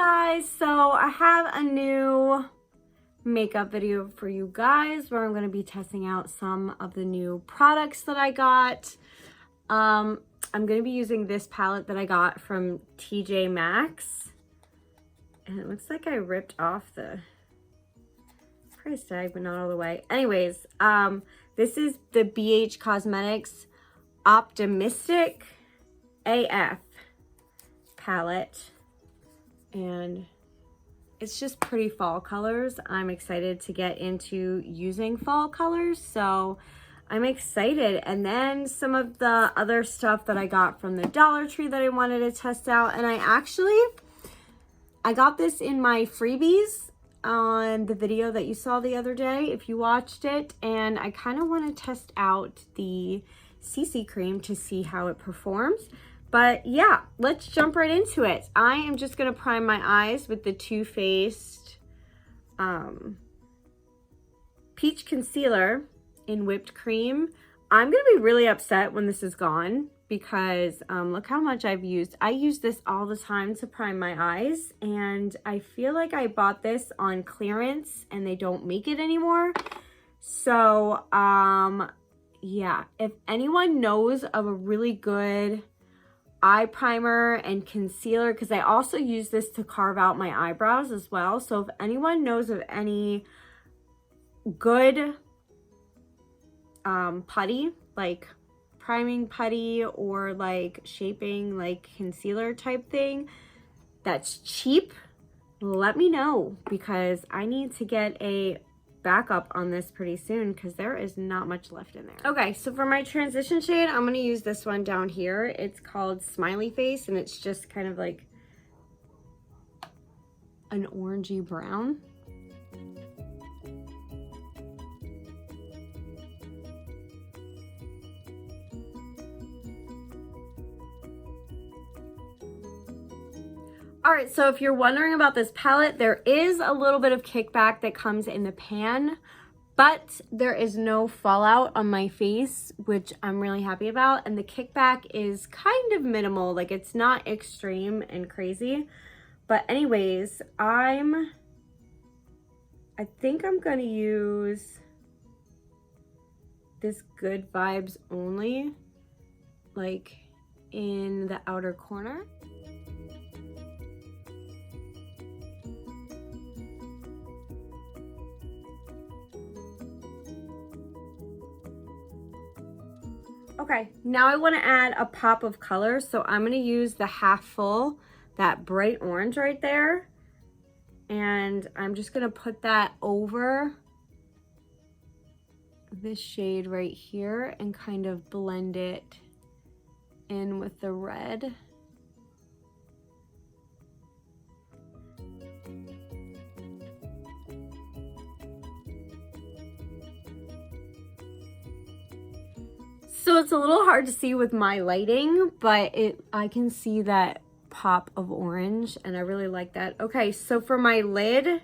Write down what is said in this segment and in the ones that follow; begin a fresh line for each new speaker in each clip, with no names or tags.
Guys, so I have a new makeup video for you guys where I'm going to be testing out some of the new products that I got. I'm going to be using this palette that I got from TJ Maxx, and it looks like I ripped off the price tag, but not all the way. Anyways, this is the BH Cosmetics Opti-Mistic AF palette, and it's just pretty fall colors. I'm excited to get into using fall colors, so I'm excited. And then some of the other stuff that I got from the Dollar Tree that I wanted to test out, and I got this in my freebies on the video that you saw the other day if you watched it, and I kind of want to test out the CC cream to see how it performs. But yeah, let's jump right into it. I am just going to prime my eyes with the Too Faced Peach Concealer in Whipped Cream. I'm going to be really upset when this is gone because look how much I've used. I use this all the time to prime my eyes, and I feel like I bought this on clearance and they don't make it anymore. So yeah, if anyone knows of a really good eye primer and concealer, because I also use this to carve out my eyebrows as well, so if anyone knows of any good putty, like priming putty or like shaping like concealer type thing that's cheap, let me know, because I need to get a backup on this pretty soon because there is not much left in there. Okay, so for my transition shade, I'm going to use this one down here. It's called Smiley Face, and it's just kind of like an orangey brown. All right, so if you're wondering about this palette, there is a little bit of kickback that comes in the pan, but there is no fallout on my face, which I'm really happy about. And the kickback is kind of minimal, like it's not extreme and crazy. But anyways, I think I'm gonna use this Good Vibes Only, like in the outer corner. Okay, now I want to add a pop of color, so I'm going to use the Half Full, that bright orange right there, and I'm just going to put that over this shade right here and kind of blend it in with the red. So it's a little hard to see with my lighting, but I can see that pop of orange, and I really like that. Okay, so for my lid,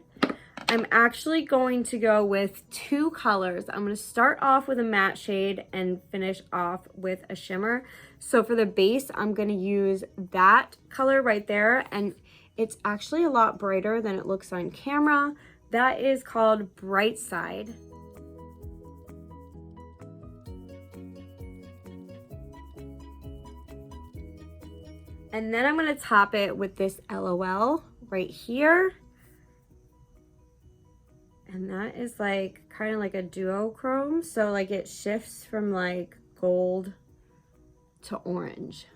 I'm actually going to go with two colors. I'm going to start off with a matte shade and finish off with a shimmer. So for the base, I'm going to use that color right there, and it's actually a lot brighter than it looks on camera. That is called Bright Side. And then I'm going to top it with this LOL right here. And that is like kind of like a duochrome. So like it shifts from like gold to orange.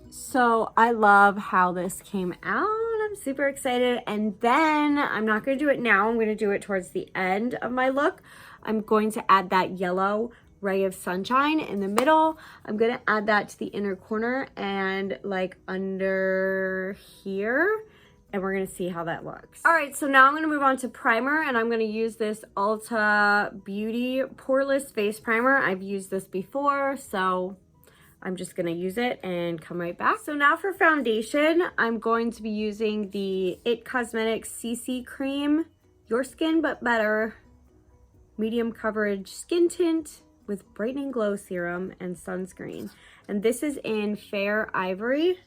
So I love how this came out. I'm super excited. And then I'm not going to do it now. I'm going to do it towards the end of my look. I'm going to add that yellow ray of sunshine in the middle. I'm going to add that to the inner corner and like under here. And we're going to see how that looks. All right, so now I'm going to move on to primer, and I'm going to use this Ulta Beauty Poreless Face Primer. I've used this before, so I'm just going to use it and come right back. So now for foundation, I'm going to be using the It Cosmetics CC Cream Your Skin But Better medium coverage skin tint with brightening glow serum and sunscreen. And this is in Fair Ivory.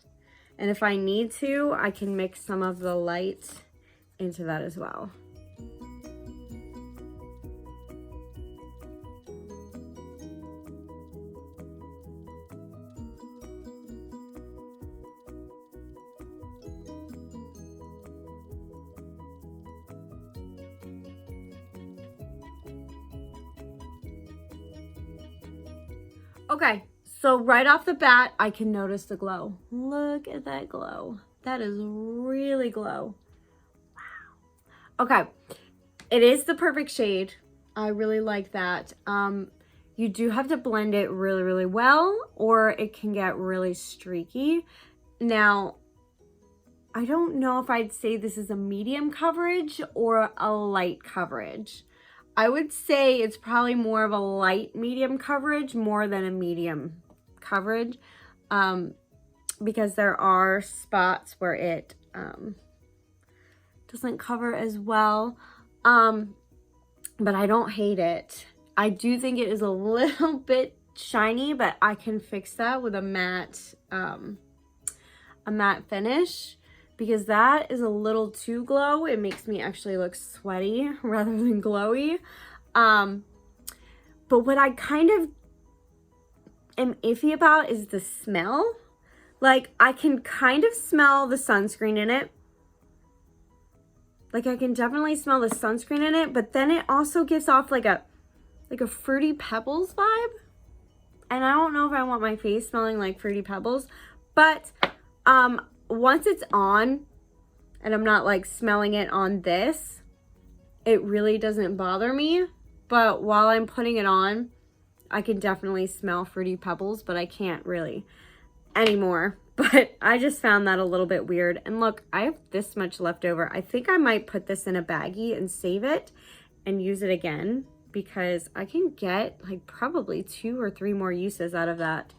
And if I need to, I can mix some of the light into that as well. Okay, so right off the bat, I can notice the glow. Look at that glow. That is really glow. Wow. Okay, it is the perfect shade. I really like that. You do have to blend it really, really well, or it can get really streaky. Now, I don't know if I'd say this is a medium coverage or a light coverage. I would say it's probably more of a light medium coverage more than a medium coverage, because there are spots where it doesn't cover as well, but I don't hate it. I do think it is a little bit shiny, but I can fix that with a matte finish, because that is a little too glow. It makes me actually look sweaty rather than glowy. But what I kind of am iffy about is the smell. Like, I can kind of smell the sunscreen in it. Like, I can definitely smell the sunscreen in it, but then it also gives off like a Fruity Pebbles vibe. And I don't know if I want my face smelling like Fruity Pebbles, but once it's on and I'm not like smelling it on this, it really doesn't bother me. But while I'm putting it on, I can definitely smell Fruity Pebbles, but I can't really anymore. But I just found that a little bit weird. And look, I have this much left over. I think I might put this in a baggie and save it and use it again, because I can get like probably 2 or 3 more uses out of that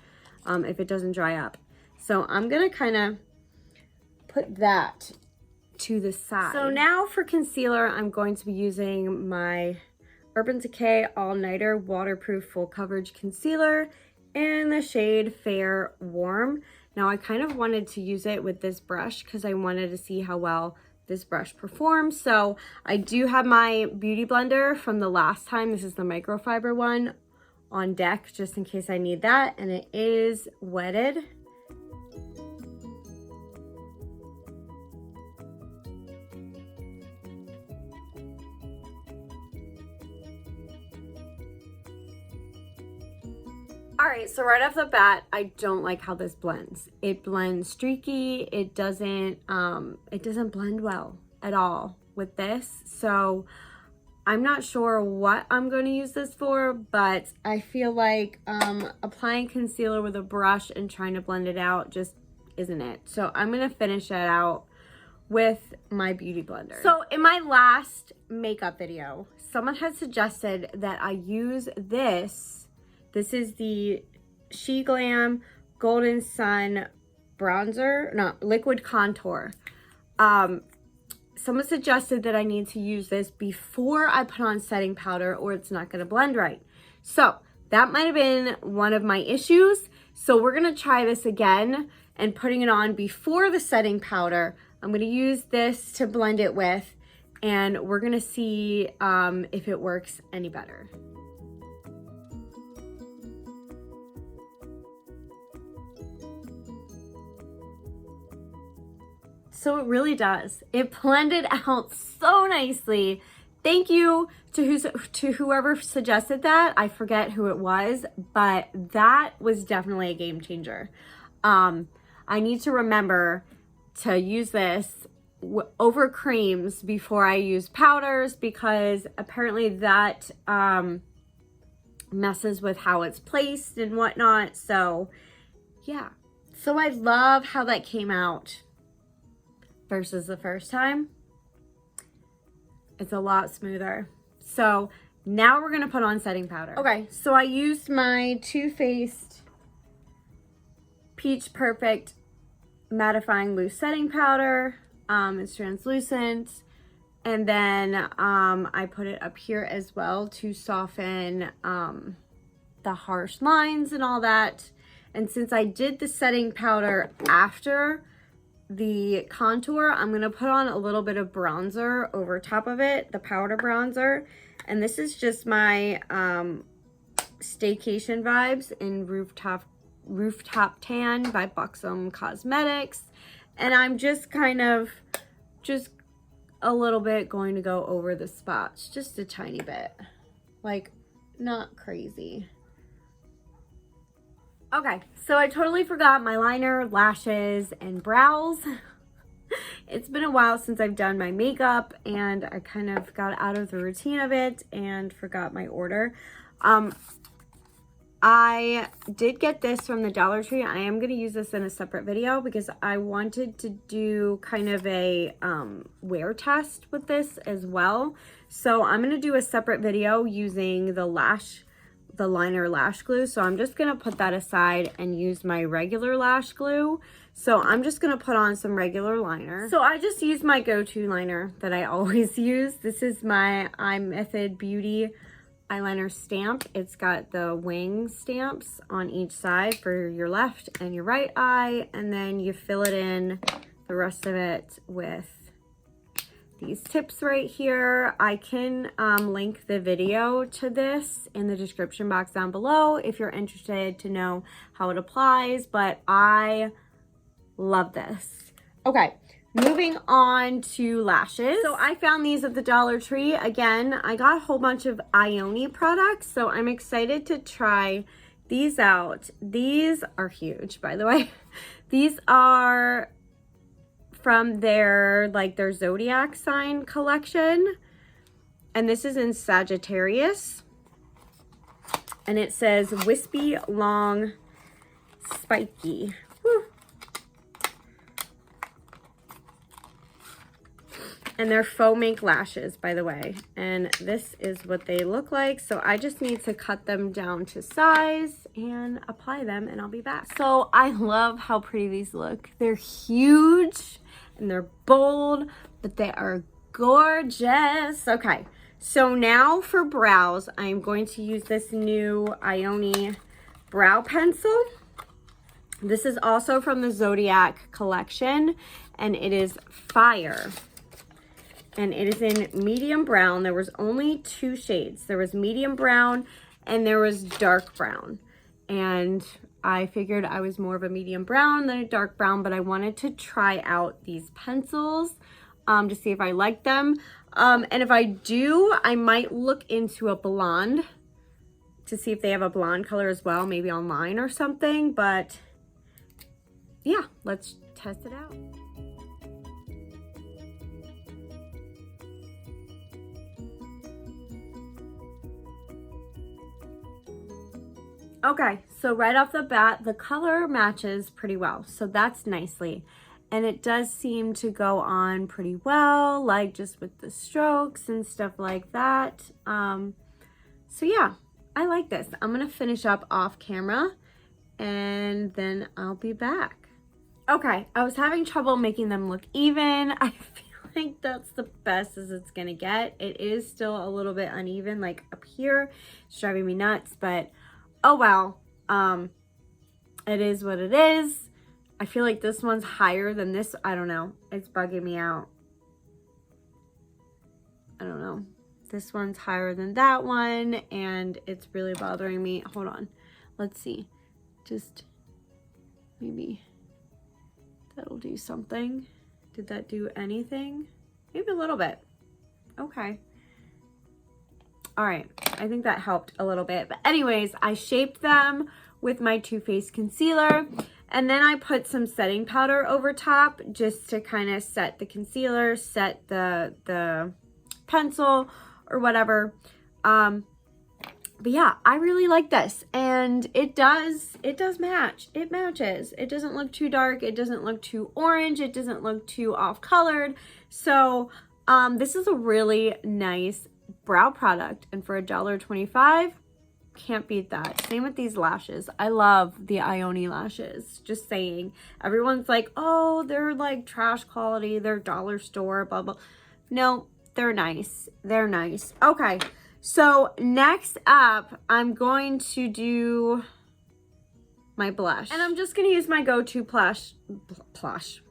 if it doesn't dry up. So I'm gonna kind of put that to the side. So now for concealer, I'm going to be using my Urban Decay All Nighter Waterproof Full Coverage Concealer in the shade Fair Warm. Now I kind of wanted to use it with this brush because I wanted to see how well this brush performs. So I do have my beauty blender from the last time. This is the microfiber one on deck, just in case I need that. And it is wetted. All right, so right off the bat, I don't like how this blends. It blends streaky. It doesn't blend well at all with this. So I'm not sure what I'm going to use this for, but I feel like applying concealer with a brush and trying to blend it out just isn't it. So I'm going to finish that out with my beauty blender. So in my last makeup video, someone had suggested that I use this. This is the She Glam Golden Sun Bronzer, no, Liquid Contour. Someone suggested that I need to use this before I put on setting powder or it's not going to blend right. So that might have been one of my issues. So we're going to try this again and putting it on before the setting powder. I'm going to use this to blend it with, and we're going to see if it works any better. So it really does. It blended out so nicely. Thank you to whoever suggested that. I forget who it was, but that was definitely a game changer. I need to remember to use this over creams before I use powders, because apparently that messes with how it's placed and whatnot. So yeah. So I love how that came out versus the first time. It's a lot smoother. So now we're gonna put on setting powder. Okay, so I used my Too Faced Peach Perfect Mattifying Loose Setting Powder. It's translucent, And then I put it up here as well to soften the harsh lines and all that. And since I did the setting powder after the contour, I'm going to put on a little bit of bronzer over top of it, the powder bronzer. And this is just my Staycation Vibes in Rooftop Tan by Buxom Cosmetics. And I'm just kind of a little bit going to go over the spots, just a tiny bit, like not crazy. Okay, so I totally forgot my liner, lashes, and brows. It's been a while since I've done my makeup, and I kind of got out of the routine of it and forgot my order. I did get this from the Dollar Tree. I am going to use this in a separate video because I wanted to do kind of a wear test with this as well. So I'm going to do a separate video using the liner lash glue. So I'm just going to put that aside and use my regular lash glue. So I'm just going to put on some regular liner. So I just use my go-to liner that I always use. This is my iMethod Beauty eyeliner stamp. It's got the wing stamps on each side for your left and your right eye, and then you fill it in the rest of it with these tips right here. I can link the video to this in the description box down below if you're interested to know how it applies, but I love this. Okay, moving on to lashes. So I found these at the Dollar Tree. Again, I got a whole bunch of Ioni products, so I'm excited to try these out. These are huge, by the way. These are from their zodiac sign collection, and this is in Sagittarius, and it says wispy, long, spiky. Whew. And they're faux mink lashes, by the way. And this is what they look like. So I just need to cut them down to size and apply them, and I'll be back. So I love how pretty these look. They're huge and they're bold, but they are gorgeous. Okay, so now for brows, I'm going to use this new Ioni brow pencil. This is also from the Zodiac collection, and it is fire. And it is in medium brown. There was only 2 shades. There was medium brown and there was dark brown. And I figured I was more of a medium brown than a dark brown, but I wanted to try out these pencils to see if I like them. And if I do, I might look into a blonde to see if they have a blonde color as well, maybe online or something. But yeah, let's test it out. Okay, so right off the bat, the color matches pretty well, so that's nicely. And it does seem to go on pretty well, like just with the strokes and stuff like that. So yeah, I like this. I'm gonna finish up off camera and then I'll be back. Okay, I was having trouble making them look even. I feel like that's the best as it's gonna get. It is still a little bit uneven, like up here. It's driving me nuts, but oh well, it is what it is. I feel like this one's higher than this. I don't know. It's bugging me out. I don't know. This one's higher than that one, and it's really bothering me. Hold on. Let's see. Just maybe that'll do something. Did that do anything? Maybe a little bit. Okay. All right, I think that helped a little bit. But anyways, I shaped them with my Too Faced concealer, and then I put some setting powder over top just to kind of set the concealer, set the pencil or whatever. But yeah, I really like this, and it does match. It matches. It doesn't look too dark. It doesn't look too orange. It doesn't look too off-colored. So this is a really nice brow product, and for $1.25, can't beat that. Same with these lashes. I love the Ioni lashes. Just saying. Everyone's like, oh, they're like trash quality, they're dollar store, blah blah. No, They're nice. They're nice. Okay, so next up, I'm going to do my blush. And I'm just going to use my go-to blush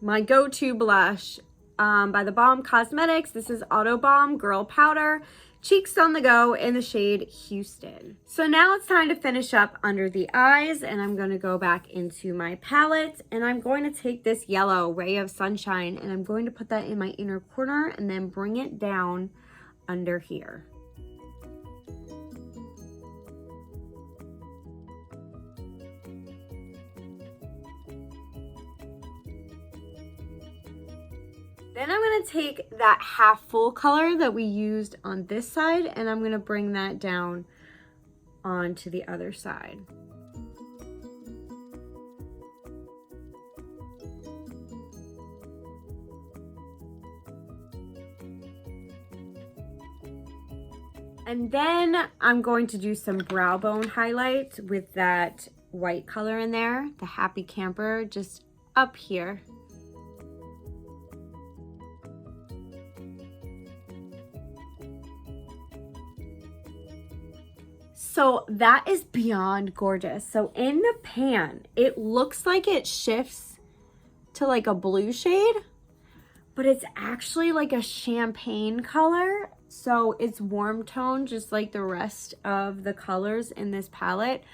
by the Balm Cosmetics. This is Auto Balm Girl Powder. Cheeks on the Go in the shade Houston. So now it's time to finish up under the eyes, and I'm going to go back into my palette, and I'm going to take this yellow Ray of Sunshine, and I'm going to put that in my inner corner and then bring it down under here. Then I'm going to take that half full color that we used on this side, and I'm going to bring that down onto the other side. And then I'm going to do some brow bone highlight with that white color in there, the Happy Camper, just up here. So that is beyond gorgeous. So in the pan, it looks like it shifts to like a blue shade, but it's actually like a champagne color. So it's warm tone, just like the rest of the colors in this palette.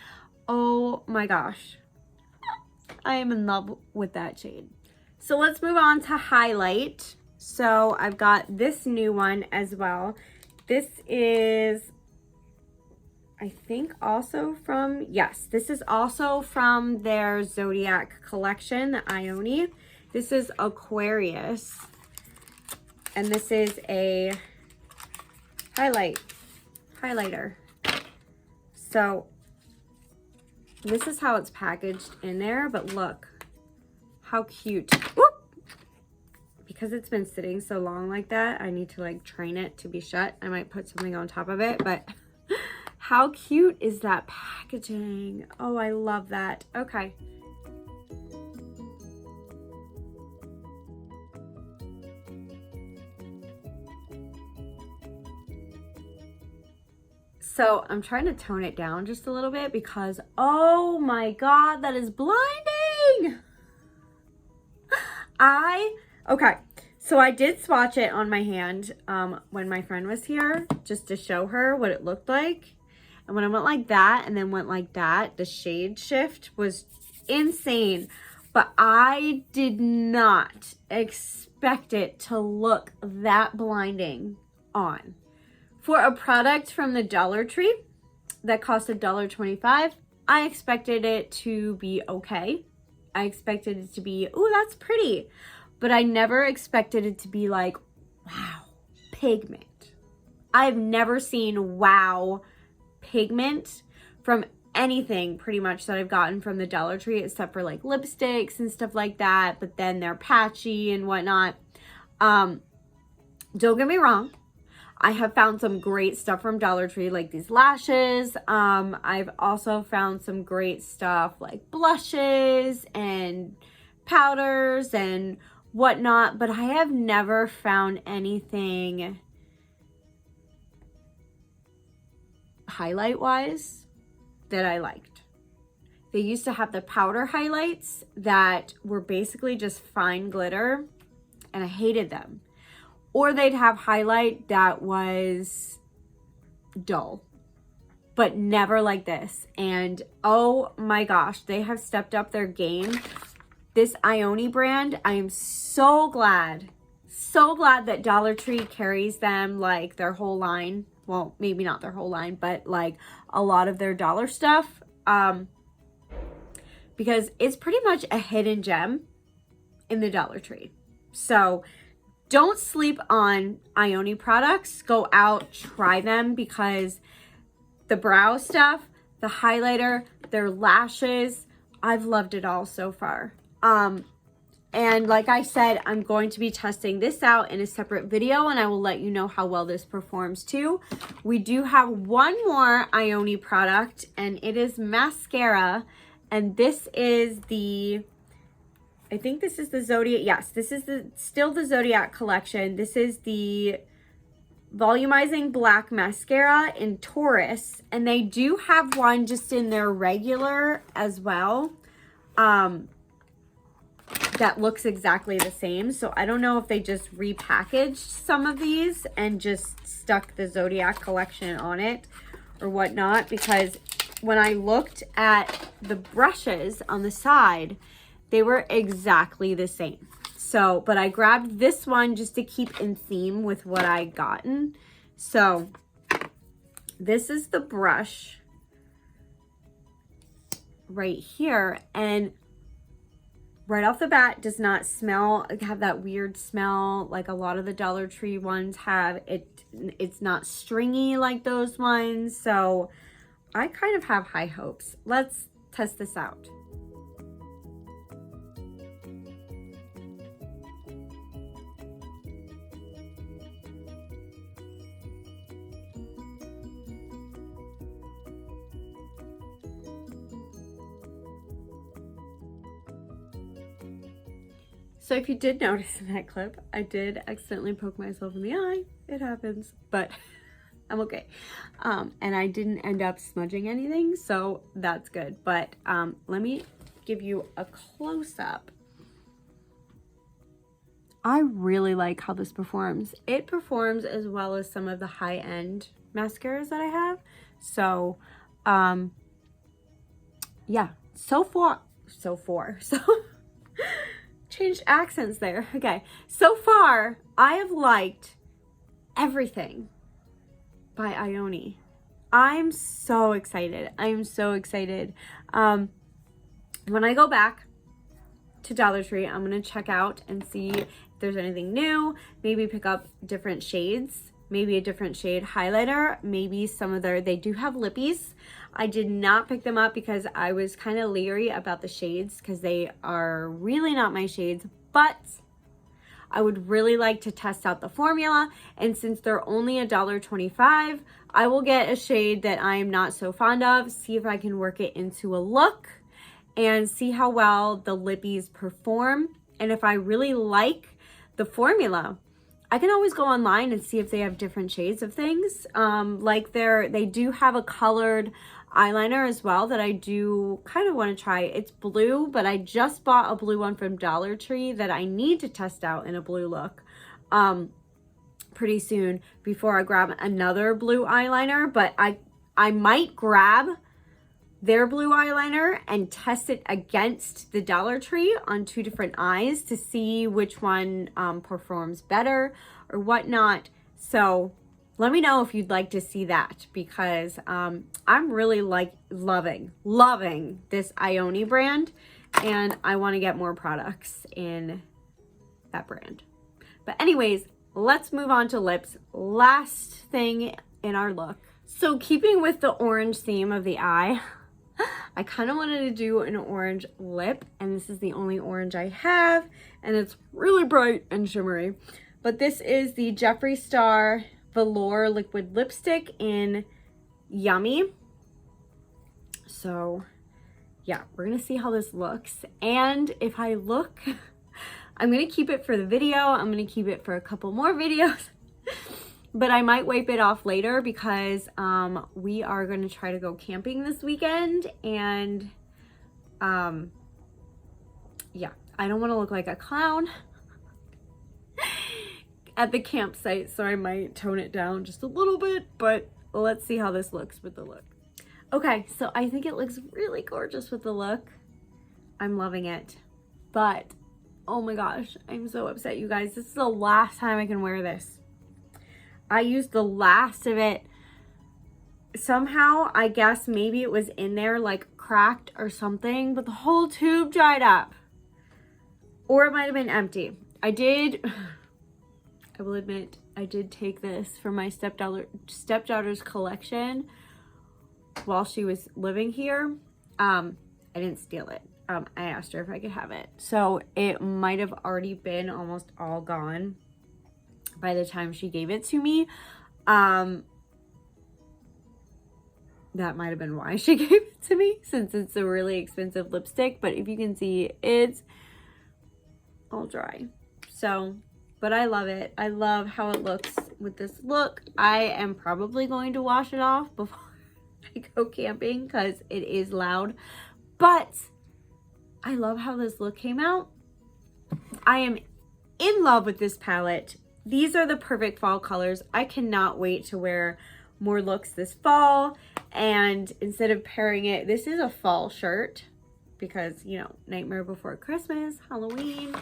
Oh my gosh. I am in love with that shade. So let's move on to highlight. So I've got this new one as well. This is, I think also from, yes, this is also from their Zodiac collection, the Ioni. This is Aquarius, and this is a highlighter. So this is how it's packaged in there, but look how cute. Whoop! Because it's been sitting so long like that, I need to like train it to be shut. I might put something on top of it, but how cute is that packaging? Oh, I love that. Okay. So I'm trying to tone it down just a little bit because, oh my God, that is blinding. Okay, so I did swatch it on my hand when my friend was here just to show her what it looked like. And when I went like that and then went like that, the shade shift was insane. But I did not expect it to look that blinding on. For a product from the Dollar Tree that cost $1.25, I expected it to be okay. I expected it to be, ooh, that's pretty. But I never expected it to be like, wow, pigment. I've never seen wow pigment from anything pretty much that I've gotten from the Dollar Tree, except for like lipsticks and stuff like that, but then they're patchy and whatnot. Don't get me wrong, I have found some great stuff from Dollar Tree, like these lashes. I've also found some great stuff like blushes and powders and whatnot, but I have never found anything highlight wise that I liked. They used to have the powder highlights that were basically just fine glitter, and I hated them. Or they'd have highlight that was dull, but never like this. And oh my gosh, they have stepped up their game. This Ioni brand, I am so glad that Dollar Tree carries them like their whole line. Well, maybe not their whole line, but like a lot of their dollar stuff. Because it's pretty much a hidden gem in the Dollar Tree. So don't sleep on Ioni products. Go out, try them, because the brow stuff, the highlighter, their lashes, I've loved it all so far. And like I said, I'm going to be testing this out in a separate video, and I will let you know how well this performs too. We do have one more Ioni product, and it is mascara. And this is the, I think this is the Zodiac. Yes, this is still the Zodiac collection. This is the Volumizing Black Mascara in Taurus, and they do have one just in their regular as well. That looks exactly the same. So I don't know if they just repackaged some of these and just stuck the Zodiac collection on it or whatnot, because when I looked at the brushes on the side, they were exactly the same. So, but I grabbed this one just to keep in theme with what I gotten. So this is the brush right here, and right off the bat does not have that weird smell like a lot of the Dollar Tree ones have. It's not stringy like those ones, so I kind of have high hopes. Let's test this out. So if you did notice in that clip, I did accidentally poke myself in the eye. It happens, but I'm okay. And I didn't end up smudging anything, so that's good. But let me give you a close-up. I really like how this performs. It performs as well as some of the high-end mascaras that I have. So, yeah, so changed accents there. Okay, so far I have liked everything by Ioni. I'm so excited. I'm so excited. When I go back to Dollar Tree, I'm gonna check out and see if there's anything new, maybe pick up different shades, maybe a different shade highlighter, maybe some of they do have lippies. I did not pick them up because I was kind of leery about the shades because they are really not my shades, but I would really like to test out the formula, and since they're only $1.25, I will get a shade that I'm not so fond of, see if I can work it into a look and see how well the lippies perform. And if I really like the formula, I can always go online and see if they have different shades of things. Like they do have a colored eyeliner as well that I do kind of want to try. It's blue, but I just bought a blue one from Dollar Tree that I need to test out in a blue look pretty soon before I grab another blue eyeliner. But I might grab their blue eyeliner and test it against the Dollar Tree on 2 different eyes to see which one performs better or whatnot. So let me know if you'd like to see that, because I'm really loving this Ioni brand, and I want to get more products in that brand. But anyways, let's move on to lips. Last thing in our look. So keeping with the orange theme of the eye, I kind of wanted to do an orange lip, and this is the only orange I have, and it's really bright and shimmery. But this is the Jeffree Star Velour Liquid Lipstick in Yummy. So yeah, we're gonna see how this looks, and if I look, I'm gonna keep it for the video. I'm gonna keep it for a couple more videos. But I might wipe it off later because we are going to try to go camping this weekend. And yeah, I don't want to look like a clown at the campsite. So I might tone it down just a little bit. But let's see how this looks with the look. Okay, so I think it looks really gorgeous with the look. I'm loving it. But oh my gosh, I'm so upset, you guys. This is the last time I can wear this. I used the last of it. Somehow, I guess maybe it was in there like cracked or something, but the whole tube dried up. Or it might have been empty. I will admit, I did take this from my stepdaughter's collection while she was living here. I didn't steal it. I asked her if I could have it. So it might have already been almost all gone by the time she gave it to me. That might have been why she gave it to me, since it's a really expensive lipstick. But if you can see, it's all dry. So, but I love it. I love how it looks with this look. I am probably going to wash it off before I go camping because it is loud. But I love how this look came out. I am in love with this palette. These are the perfect fall colors. I cannot wait to wear more looks this fall. And instead of pairing it, this is a fall shirt because, you know, Nightmare Before Christmas, Halloween.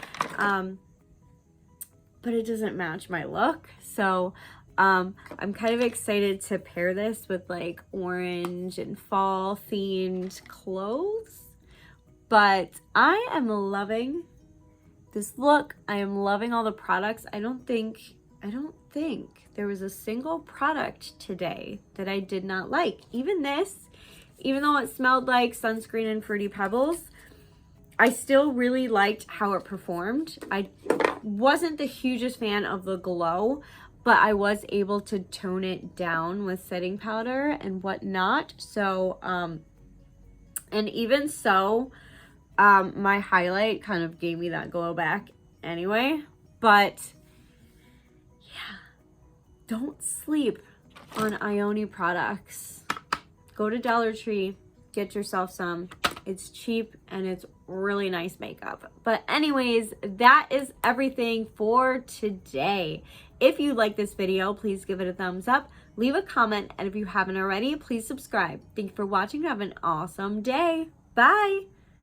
But it doesn't match my look. So I'm kind of excited to pair this with like orange and fall themed clothes. But I am loving this look. I am loving all the products. I don't think there was a single product today that I did not like. Even this, even though it smelled like sunscreen and Fruity Pebbles, I still really liked how it performed. I wasn't the hugest fan of the glow, but I was able to tone it down with setting powder and whatnot. So, and even so, my highlight kind of gave me that glow back anyway. But yeah, don't sleep on Ioni products. Go to Dollar Tree, get yourself some. It's cheap and it's really nice makeup. But anyways, that is everything for today. If you like this video, please give it a thumbs up, leave a comment, and if you haven't already, please subscribe. Thank you for watching. Have an awesome day. Bye.